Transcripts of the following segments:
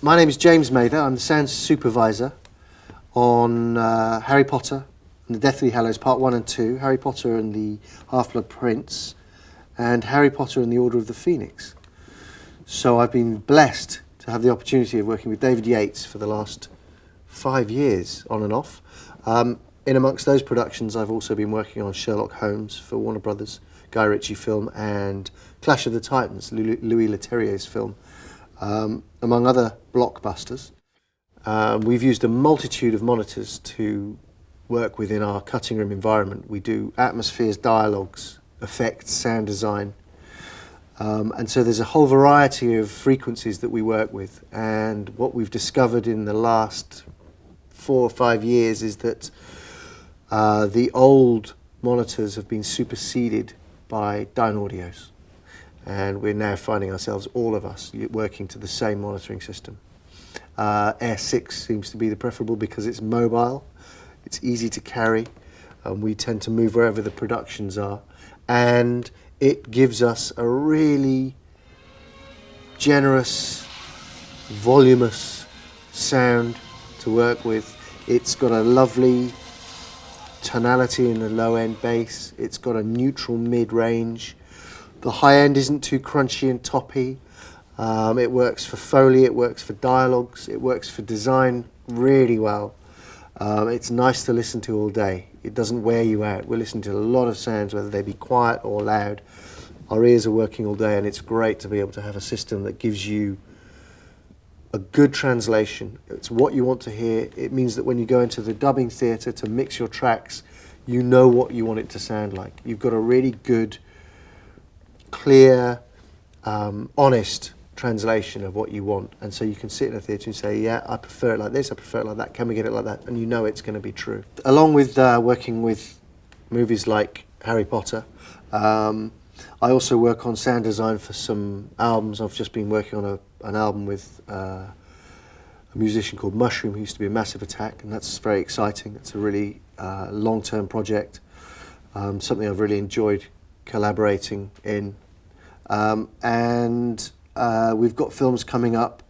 My name is James Mather. I'm the sound supervisor on Harry Potter and the Deathly Hallows Part 1 and 2, Harry Potter and the Half-Blood Prince, and Harry Potter and the Order of the Phoenix. So I've been blessed to have the opportunity of working with David Yates for the last 5 years, on and off. In amongst those productions, I've also been working on Sherlock Holmes for Warner Brothers, Guy Ritchie film, and Clash of the Titans, Louis Leterrier's film, among other blockbusters. We've used a multitude of monitors to work within our cutting room environment. We do atmospheres, dialogues, effects, sound design. And so there's a whole variety of frequencies that we work with. And what we've discovered in the last 4 or 5 years is that the old monitors have been superseded by Dynaudios. And we're now finding ourselves, all of us, working to the same monitoring system. Air 6 seems to be the preferable because it's mobile, it's easy to carry, and we tend to move wherever the productions are. And it gives us a really generous, voluminous sound to work with. It's got a lovely tonality in the low end bass. It's got a neutral mid-range. The high end isn't too crunchy and toppy. It works for Foley, it works for dialogues, it works for design really well. It's nice to listen to all day. It doesn't wear you out. We're listening to a lot of sounds, whether they be quiet or loud. Our ears are working all day, and it's great to be able to have a system that gives you a good translation. It's what you want to hear. It means that when you go into the dubbing theatre to mix your tracks, you know what you want it to sound like. You've got a really good, clear, honest translation of what you want, and so you can sit in a theatre and say, yeah, I prefer it like this, I prefer it like that, can we get it like that, and you know it's going to be true. Along with working with movies like Harry Potter, I also work on sound design for some albums. I've just been working on an album with a musician called Mushroom, who used to be a Massive Attack, and that's very exciting. It's a really long-term project, something I've really enjoyed collaborating in. And we've got films coming up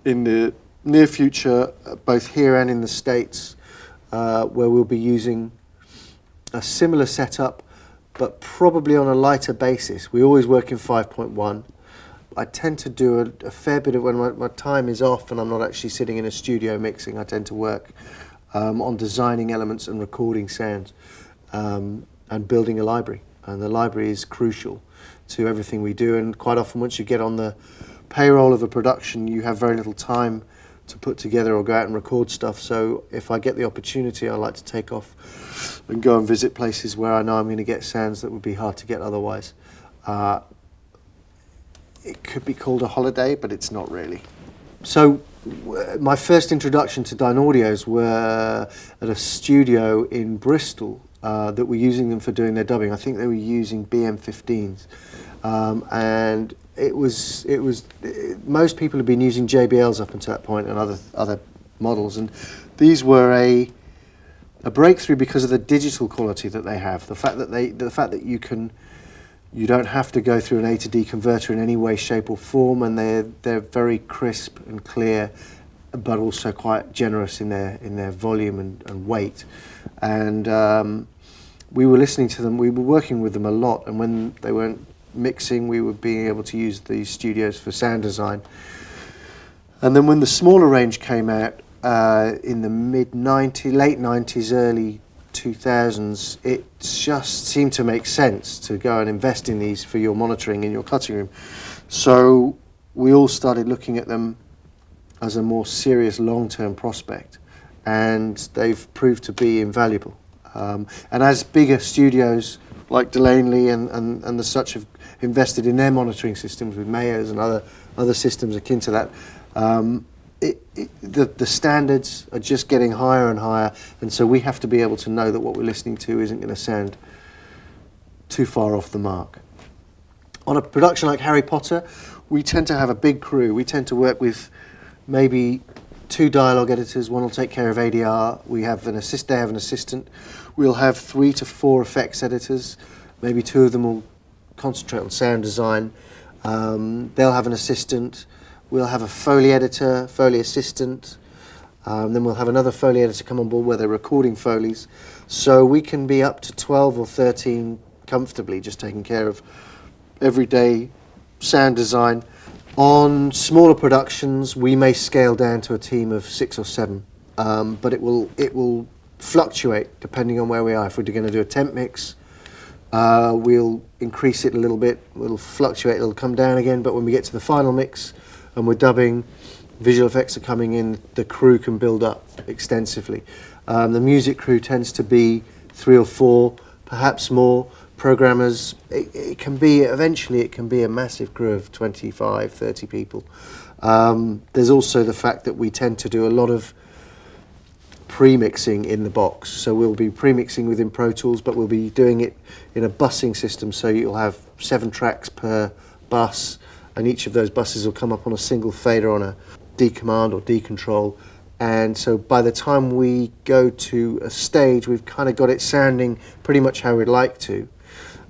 in the near future, both here and in the States, where we'll be using a similar setup, but probably on a lighter basis. We always work in 5.1. I tend to do a fair bit of, when my time is off and I'm not actually sitting in a studio mixing, I tend to work on designing elements and recording sounds and building a library. And the library is crucial to everything we do, and quite often once you get on the payroll of a production, you have very little time to put together or go out and record stuff. So if I get the opportunity, I like to take off and go and visit places where I know I'm going to get sounds that would be hard to get otherwise. It could be called a holiday, but it's not really. So my first introduction to Dynaudios were at a studio in Bristol that were using them for doing their dubbing. I think they were using BM15s, and it was most people have been using JBLs up until that point and other models, and these were a breakthrough because of the digital quality that they have. The fact that you don't have to go through an A to D converter in any way, shape or form, and they're very crisp and clear, but also quite generous in their volume and weight. And we were listening to them, we were working with them a lot, and when they weren't mixing, we were being able to use these studios for sound design. And then when the smaller range came out in the late 90s, early 2000s, it just seemed to make sense to go and invest in these for your monitoring in your cutting room. So we all started looking at them as a more serious long-term prospect, and they've proved to be invaluable. And as bigger studios like Lane Lea and the such have invested in their monitoring systems with Mayors and other systems akin to that, the standards are just getting higher and higher, and so we have to be able to know that what we're listening to isn't going to sound too far off the mark. On a production like Harry Potter, we tend to have a big crew. We tend to work with maybe 2 dialogue editors. One will take care of ADR. They have an assistant. We'll have 3 to 4 effects editors. Maybe 2 of them will concentrate on sound design. They'll have an assistant. We'll have a Foley editor, Foley assistant. Then we'll have another Foley editor come on board where they're recording Foleys. So we can be up to 12 or 13 comfortably, just taking care of everyday sound design. On smaller productions, we may scale down to a team of 6 or 7, but it will fluctuate depending on where we are. If we're going to do a temp mix, we'll increase it a little bit. It'll fluctuate. It'll come down again. But when we get to the final mix and we're dubbing, visual effects are coming in, the crew can build up extensively. The music crew tends to be 3 or 4, perhaps more. Programmers, it can be, eventually it can be a massive crew of 25, 30 people. There's also the fact that we tend to do a lot of premixing in the box. So we'll be premixing within Pro Tools, but we'll be doing it in a busing system. So you'll have 7 tracks per bus, and each of those buses will come up on a single fader on a D command or D control. And so by the time we go to a stage, we've kind of got it sounding pretty much how we'd like to,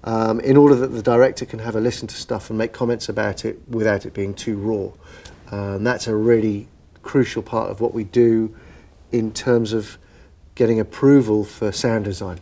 in order that the director can have a listen to stuff and make comments about it without it being too raw. That's a really crucial part of what we do in terms of getting approval for sound design.